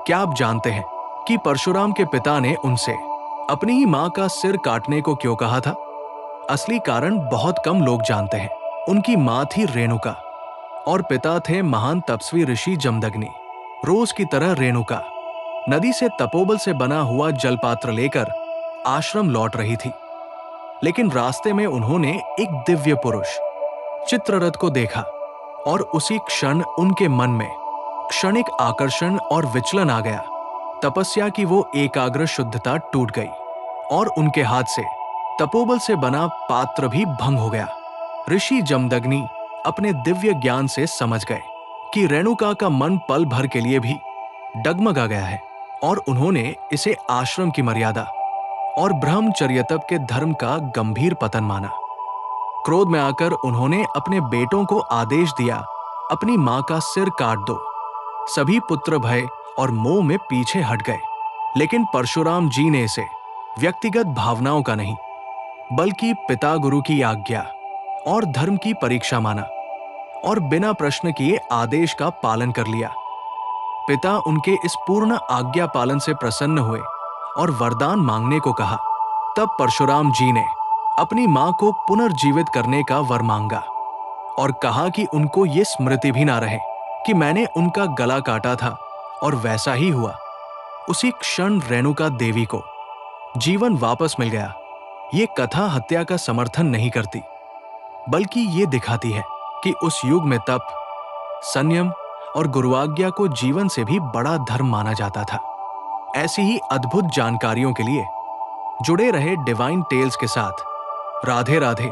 क्या आप जानते हैं कि परशुराम के पिता ने उनसे अपनी ही मां का सिर काटने को क्यों कहा था? असली कारण बहुत कम लोग जानते हैं। उनकी मां थी रेणुका और पिता थे महान तपस्वी ऋषि जमदग्नि। रोज की तरह रेणुका नदी से तपोबल से बना हुआ जलपात्र लेकर आश्रम लौट रही थी, लेकिन रास्ते में उन्होंने एक दिव्य पुरुष चित्ररथ को देखा और उसी क्षण उनके मन में क्षणिक आकर्षण और विचलन आ गया। तपस्या की वो एकाग्र शुद्धता टूट गई और उनके हाथ से तपोबल से बना पात्र भी भंग हो गया। ऋषि जमदग्नि अपने दिव्य ज्ञान से समझ गए कि रेणुका का मन पल भर के लिए भी डगमगा गया है और उन्होंने इसे आश्रम की मर्यादा और ब्रह्मचर्य तप के धर्म का गंभीर पतन माना। क्रोध में आकर उन्होंने अपने बेटों को आदेश दिया, अपनी मां का सिर काट दो। सभी पुत्र भय और मोह में पीछे हट गए, लेकिन परशुराम जी ने इसे व्यक्तिगत भावनाओं का नहीं बल्कि पिता गुरु की आज्ञा और धर्म की परीक्षा माना और बिना प्रश्न किए आदेश का पालन कर लिया। पिता उनके इस पूर्ण आज्ञा पालन से प्रसन्न हुए और वरदान मांगने को कहा। तब परशुराम जी ने अपनी मां को पुनर्जीवित करने का वर मांगा और कहा कि उनको ये स्मृति भी ना रहे कि मैंने उनका गला काटा था, और वैसा ही हुआ। उसी क्षण रेणुका देवी को जीवन वापस मिल गया। ये कथा हत्या का समर्थन नहीं करती, बल्कि ये दिखाती है कि उस युग में तप, संयम और गुरुआज्ञा को जीवन से भी बड़ा धर्म माना जाता था। ऐसी ही अद्भुत जानकारियों के लिए जुड़े रहे डिवाइन टेल्स के साथ। राधे राधे।